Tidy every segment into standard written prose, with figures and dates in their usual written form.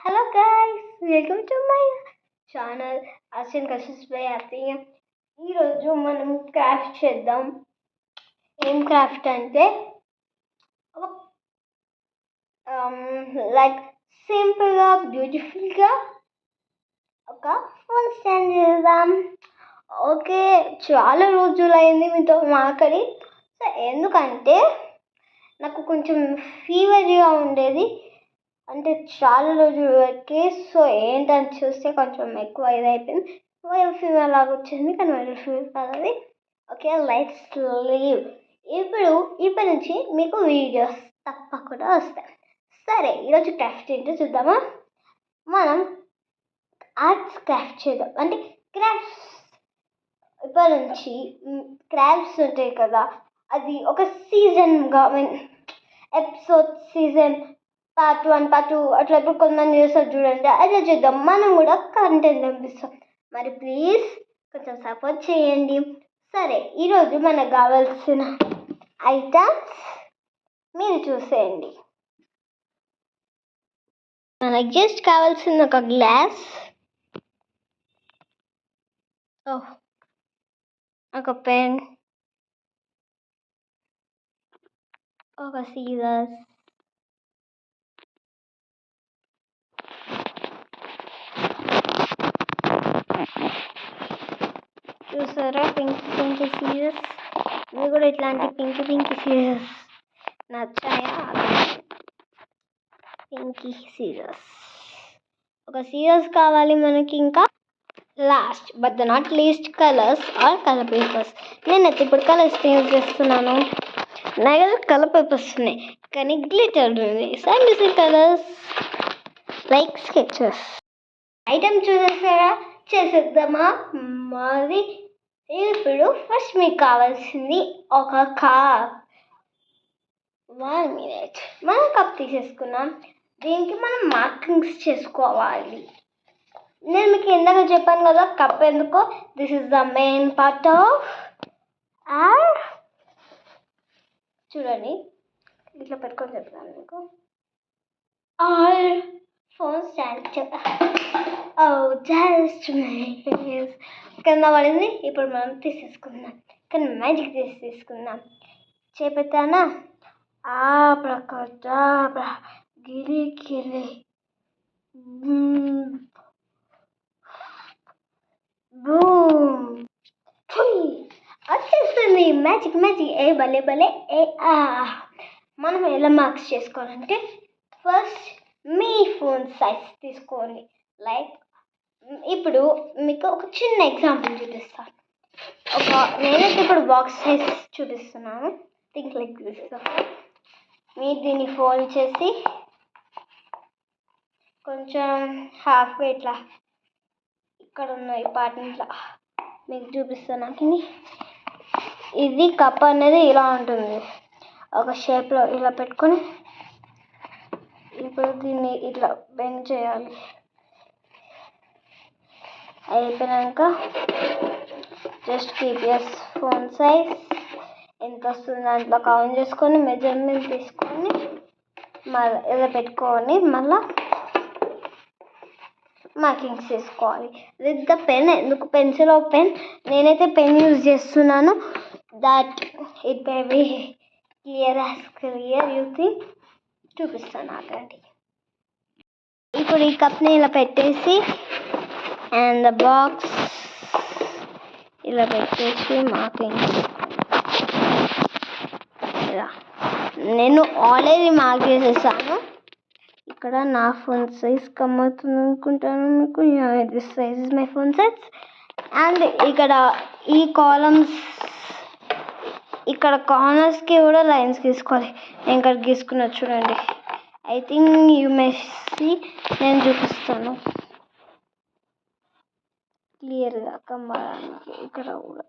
Hello guys, welcome to my channel Asin Kashish by అత్తయ్య. ఈరోజు మనం క్రాఫ్ట్ చేద్దాం. ఏం క్రాఫ్ట్ అంటే లైక్ సింపుల్గా బ్యూటిఫుల్గా ఒక ఫోన్ స్టాండ్ చేద్దాం. ఓకే, చాలా రోజులైంది మీతో మాట్లాడి. సో ఎందుకంటే నాకు కొంచెం ఫీవర్గా ఉండేది, అంటే చాలా రోజుల వరకే. సో ఏంటని చూస్తే కొంచెం ఎక్కువ ఇదైపోయింది. వైరల్ ఫీవర్ లాగా వచ్చింది, కానీ వైరల్ ఫీవర్ కాదు అది. Okay, let's leave. ఇప్పటి నుంచి మీకు వీడియోస్ తప్పకుండా వస్తాయి. సరే, ఈరోజు క్రాఫ్ట్ ఏంటో చూద్దామా. మనం ఆర్ట్స్ క్రాఫ్ట్ చేద్దాం, అంటే క్రాఫ్ట్స్. ఇప్పటి నుంచి క్రాఫ్ట్స్ ఉంటాయి కదా, అది ఒక సీజన్గా, ఎపిసోడ్ సీజన్ పార్ట్ 1 పార్ట్ 2 అట్లా ఇప్పుడు కొంతమంది చేస్తారు చూడండి, అట్లా చేద్దాం. మనం కూడా కంటెంట్ పంపిస్తాం. మరి ప్లీజ్ కొంచెం సపోర్ట్ చేయండి. సరే, ఈరోజు మనకు కావాల్సిన ఐటమ్స్ మీరు చూసేయండి. మనకు జస్ట్ కావాల్సిన ఒక గ్లాస్, ఒక పెన్, ఒక సీజర్స్, చూసారా పింకీ సీజర్స్. మీరు కూడా ఇట్లాంటి పింకీ సీజర్స్ నచ్చాయా? పింకీ సీజర్స్, ఒక సీజర్స్ కావాలి మనకి. ఇంకా last but the not least colours or colour papers. నేనైతే ఇప్పుడు కలర్స్ యూజ్ చేస్తున్నాను. నా దగ్గర కలర్ పేపర్స్ ఉన్నాయి, కానీ గ్లిటర్ ఉంది. So I'm using colours like sketches. Item చూసేసారా? చేసేద్దామా మరి. ఇప్పుడు ఫస్ట్ మీకు కావాల్సింది ఒక కప్. 1 minute. మనం కప్ తీసేసుకున్నాం. దీనికి మనం మార్కింగ్స్ చేసుకోవాలి. నేను మీకు ఇందాక చెప్పాను కదా కప్ ఎందుకో. This is the main part of art. చూడండి, ఇట్లా పెట్టుకొని చెప్తాను మీకు. ఆర్ ఫోన్ స్టాండ్ జస్ట్ కింద పడింది. ఇప్పుడు మనం తీసేసుకుందాం, కానీ మ్యాజిక్ తీసుకుందాం. చేపెట్టానా? ఆబ్రకడాబ్రా, గిలి బూమ్, వచ్చేస్తుంది మ్యాజిక్. ఏ భలే భలే. మనం ఎలా మార్క్స్ చేసుకోవాలంటే, ఫస్ట్ మీ ఫోన్ సైజ్ తీసుకోండి. లైక్ ఇప్పుడు మీకు ఒక చిన్న ఎగ్జాంపుల్ చూపిస్తాను. నేనైతే ఇప్పుడు బాక్స్ సైజ్ చూపిస్తున్నాను. Think like this. మీరు దీన్ని ఫోల్డ్ చేసి కొంచెం హాఫ్గా ఇట్లా ఇక్కడ ఉన్న ఈ పార్ట్ ఇట్లా మీకు చూపిస్తాను. ఇది కప్ అనేది ఇలా ఉంటుంది, ఒక షేప్లో ఇలా పెట్టుకొని. ఇప్పుడు దీన్ని ఇట్లా బెండ్ చేయాలి. అయిపోయాక just keep your phone size ఎంత వస్తుంది దాంట్లో కౌంట్ చేసుకొని మెజర్మెంట్ తీసుకొని మళ్ళీ ఇలా పెట్టుకొని మళ్ళీ మార్కింగ్స్ చేసుకోవాలి విత్ ద పెన్. ఎందుకు పెన్సిల్ ఆర్ పెన్? నేనైతే పెన్ యూజ్ చేస్తున్నాను. That it may be clear you think. చూపిస్తాను ఆగండి. ఇప్పుడు ఈ కప్ని ఇలా పెట్టేసి అండ్ ద బాక్స్ ఇలా పెట్టేసి మార్కింగ్ ఇలా నేను ఆల్రెడీ మార్క్ చేసేసాను. ఇక్కడ నా ఫోన్ సైజ్ కమ్మవుతుంది అనుకుంటాను మీకు. This size is my phone size. And ఇక్కడ ఈ కాలమ్స్, ఇక్కడ కార్నర్స్కి కూడా లైన్స్ గీసుకోవాలి. నేను ఇక్కడ గీసుకున్నా చూడండి. I think you may see. నేను చూపిస్తాను క్లియర్గా కమ్మడానికి. ఇక్కడ కూడా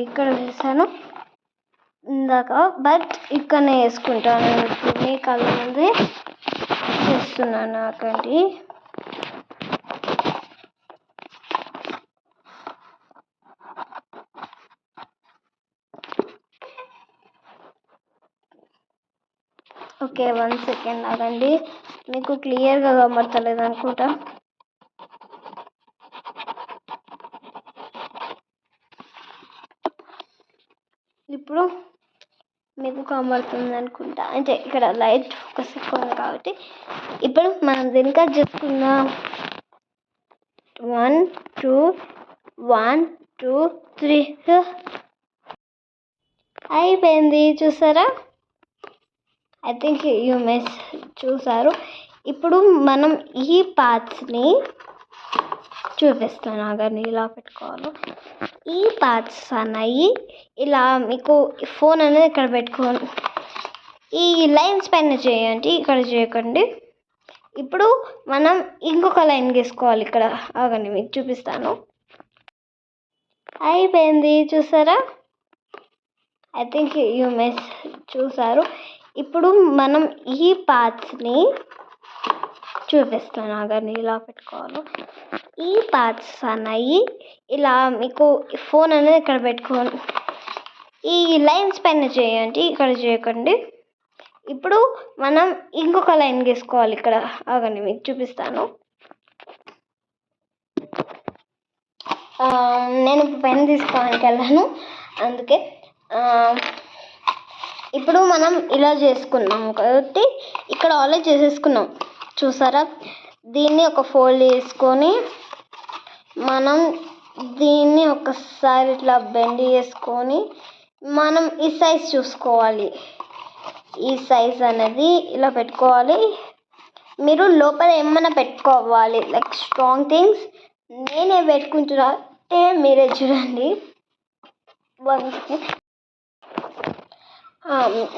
ఇక్కడ వేసాను ఇందాక, బట్ ఇక్కడనే వేసుకుంటాను. మీ కళ్ళ ముందే చేస్తున్నాను. నాకండి ఓకే, 1 సెకండ్ ఆగండి. మీకు క్లియర్గా కనబడతలేదు అనుకుంటా. ఇప్పుడు మీకు కనబడుతుంది అనుకుంటా, అంటే ఇక్కడ లైట్ ఫోకస్ ఎక్కువ ఉంది కాబట్టి. ఇప్పుడు మనం దీనికి కట్ చేసుకుందాం. 1 2 1 2 3 అయిపోయింది. చూసారా? ఐ థింక్ యూ మిస్ చూసారు. ఇప్పుడు మనం ఈ పార్ట్స్ని చూపిస్తాను. ఆగండి, ఇలా పెట్టుకోవాలి. ఈ పార్ట్స్ అన్నవి ఇలా మీకు ఫోన్ అనేది ఇక్కడ పెట్టుకోండి. ఈ లైన్స్ పైన చేయండి, ఇక్కడ చేయకండి. ఇప్పుడు మనం ఇంకొక లైన్ గీసుకోవాలి ఇక్కడ. ఆగండి, మీకు చూపిస్తాను. అయిపోయింది. చూసారా? ఐ థింక్ యూ మిస్ చూసారు. ఇప్పుడు మనం ఈ పార్ట్స్ని చూపిస్తాను. ఆగండి, ఇలా పెట్టుకోవాలి. ఈ పార్ట్స్ అన్నవి ఇలా మీకు ఫోన్ అనేది ఇక్కడ పెట్టుకోండి. ఈ లైన్స్ పైన చేయండి, ఇక్కడ చేయకండి. ఇప్పుడు మనం ఇంకొక లైన్ గీసుకోవాలి ఇక్కడ. ఆగండి, మీకు చూపిస్తాను. నేను ఇప్పుడు పెన్ తీసుకోవడానికి వెళ్ళాను, అందుకే. ఇప్పుడు మనం ఇలా చేసుకున్నాం కాబట్టి ఇక్కడ ఆల్రెడీ చేసేసుకున్నాం. చూసారా? దీన్ని ఒక ఫోల్డ్ చేసుకొని మనం దీన్ని ఒకసారి ఇట్లా బెండ్ చేసుకొని మనం ఈ సైజ్ చూసుకోవాలి. ఈ సైజ్ అనేది ఇలా పెట్టుకోవాలి. మీరు లోపల ఏమన్నా పెట్టుకోవాలి, లైక్ స్ట్రాంగ్ థింగ్స్. నేనే పెట్టుకుంటున్నా అంటే మీరే చూడండి.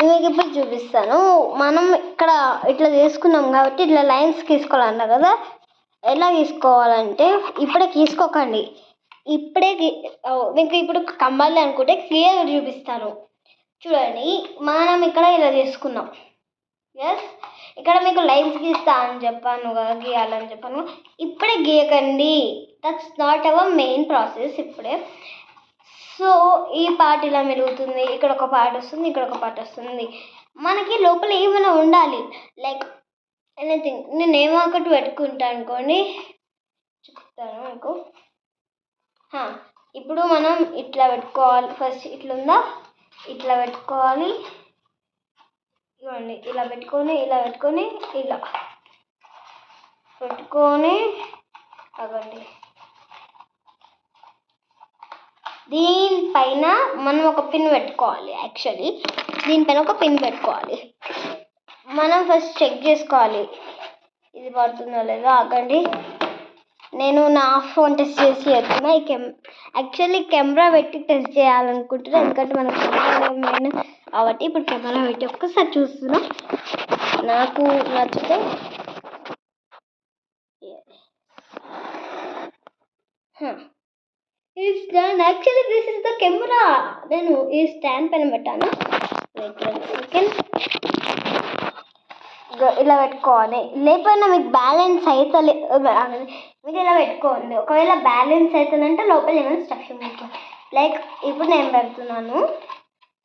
మీకు ఇప్పుడు చూపిస్తాను. మనం ఇక్కడ ఇట్లా చేసుకున్నాం కాబట్టి ఇట్లా లైన్స్ గీసుకోవాలన్నా కదా. ఎలా గీసుకోవాలంటే ఇప్పుడే గీసుకోకండి. మీకు ఇప్పుడు కంబాలి అనుకుంటే క్లియర్గా చూపిస్తాను. చూడండి, మనం ఇక్కడ ఇలా చేసుకున్నాం. ఎస్, ఇక్కడ మీకు లైన్స్ గీస్తా అని చెప్పాను కదా, గీయాలని చెప్పాను. ఇప్పుడే గీయకండి, that's not our main process. ఇప్పుడే సో ఈ పార్ట్ ఇలా మెరుగుతుంది, ఇక్కడ ఒక పార్ట్ వస్తుంది, ఇక్కడ ఒక పార్ట్ వస్తుంది. మనకి లోపల ఏమైనా ఉండాలి, లైక్ ఎనీథింగ్. నేను ఏమో ఒకటి పెట్టుకుంటాను అనుకోండి, చెప్తాను మీకు. ఇప్పుడు మనం ఇట్లా పెట్టుకోవాలి. ఫస్ట్ ఇట్లుందా, ఇట్లా పెట్టుకోవాలి. ఇవ్వండి, ఇలా పెట్టుకొని ఇలా పెట్టుకొని ఇలా పెట్టుకొని అవ్వండి. దీనిపైన మనం ఒక పిన్ పెట్టుకోవాలి. యాక్చువల్లీ దీనిపైన ఒక పిన్ పెట్టుకోవాలి. మనం ఫస్ట్ చెక్ చేసుకోవాలి ఇది పడుతుందో లేదో. ఆగండి, నేను నా ఫోన్ టెస్ట్ చేసి చెప్తున్నా. యాక్చువల్లీ కెమెరా పెట్టి టెస్ట్ చేయాలనుకుంటున్నా, ఎందుకంటే మనకు కెమెరా మెయిన్ కాబట్టి. ఇప్పుడు కెమెరా పెట్టి ఒక్కసారి చూస్తున్నాం, నాకు నచ్చితే. It's done. Actually this is the camera. నేను ఈ స్టాండ్ పైన పెట్టాను. ఇలా పెట్టుకోవాలి. లేకపోయినా మీకు బ్యాలెన్స్ అయితే మీకు ఇలా పెట్టుకోండి. ఒకవేళ బ్యాలెన్స్ అవుతుందంటే లోపల ఏమైనా స్టఫింగ్ పెట్టుకోండి. లైక్ ఇప్పుడు నేను పెడుతున్నాను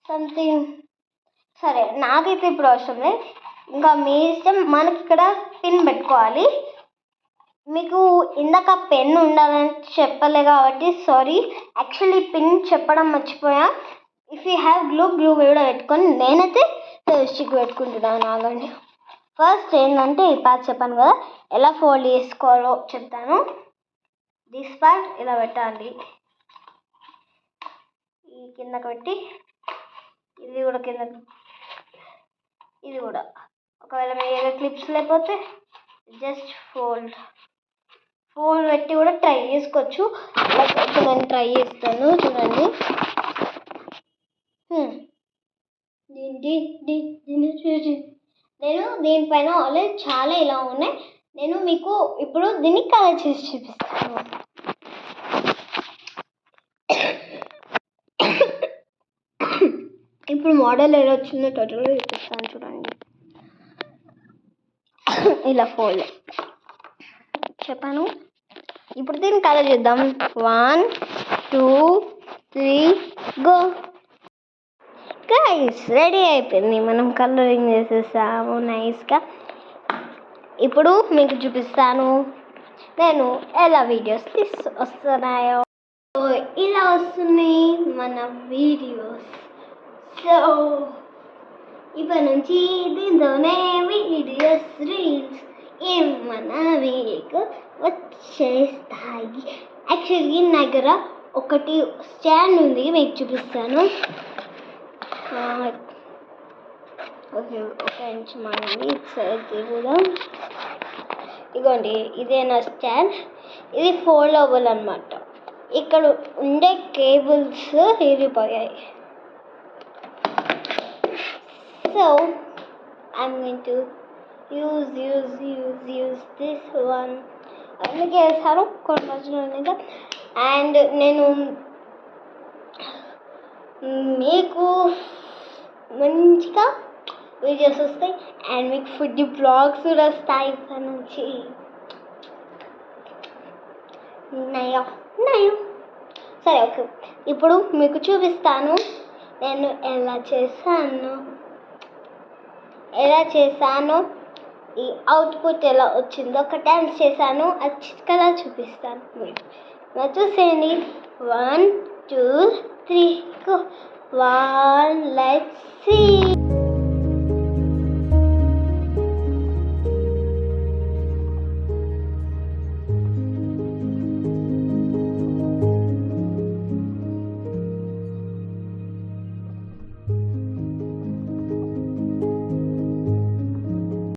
సంథింగ్. సరే, నాకైతే ఇప్పుడు అవసరం లేదు, ఇంకా మీ ఇష్టం. మనకి ఇక్కడ పిన్ పెట్టుకోవాలి. మీకు ఇందాక పెన్ ఉండాలని చెప్పలే కాబట్టి సారీ. యాక్చువల్లీ పిన్ చెప్పడం మర్చిపోయా. ఇఫ్ యూ హ్యావ్ గ్లూ కూడా పెట్టుకొని, నేనైతే ఫెవిస్టిక్ పెట్టుకుంటున్నాను. ఆగండి, ఫస్ట్ ఏంటంటే ఈ పార్ట్ చెప్పాను కదా, ఎలా ఫోల్డ్ చేసుకోవాలో చెప్తాను. దిస్ పార్ట్ ఇలా పెట్టాలి, ఈ కిందకి పెట్టి ఇది కూడా కింద, ఇది కూడా. ఒకవేళ మీ ఏదో క్లిప్స్ లేకపోతే జస్ట్ ఫోల్డ్ పెట్టి కూడా ట్రై చేసుకోవచ్చు. లేకపోతే నేను ట్రై చేస్తాను. చూడండి, నేను దీనిపైన ఆల్రెడీ చాలా ఇలా ఉన్నాయి. నేను మీకు ఇప్పుడు దీన్ని కలర్ చేసి చూపిస్తాను. ఇప్పుడు మోడల్ ఎలా వచ్చిందో టోటల్గా చూపిస్తాను. చూడండి, ఇలా ఫోల్డ్ చెప్పాను. ఇప్పుడు దీన్ని కలర్ చేద్దాం. 1 2 3 గో. గైస్ రెడీ అయిపోయింది. మనం కలరింగ్ చేసేసాము నైస్గా. ఇప్పుడు మీకు చూపిస్తాను నేను ఎలా వీడియోస్ వస్తున్నాయో. సో ఇలా వస్తున్నాయి మన వీడియోస్. సో ఇప్పటి నుంచి దీంతోనే వీడియోస్ రీల్స్ ఏమన్నా మీకు వచ్చేస్తాయి. యాక్చువల్లీ నా దగ్గర ఒకటి స్టాండ్ ఉంది, మీకు చూపిస్తాను. ఓకే ఒక నిమిషం అండి, కూడా ఇదిగోండి ఇదే నా స్టాండ్. ఇది ఫోల్డబుల్ అనమాట. ఇక్కడ ఉండే కేబుల్స్ ఇరిగిపోయాయి. So I'm going to use this one. అందుకే వేసాను కొన్ని రోజులు. అండ్ నేను మీకు మంచిగా వీడియోస్ వస్తాయి అండ్ మీకు ఫుడ్ బ్లాగ్స్ కూడా వస్తాయి ఇప్పటి నుంచి. నయం సరే ఓకే. ఇప్పుడు మీకు చూపిస్తాను నేను ఎలా చేశాను ఈ అవుట్పుట్ ఎలా వచ్చిందో. ఒక డాన్స్ చేశాను, అది చిట్కలా చూపిస్తాను. మీరు చూసేయండి. 1 2 3 go. 1 let's see.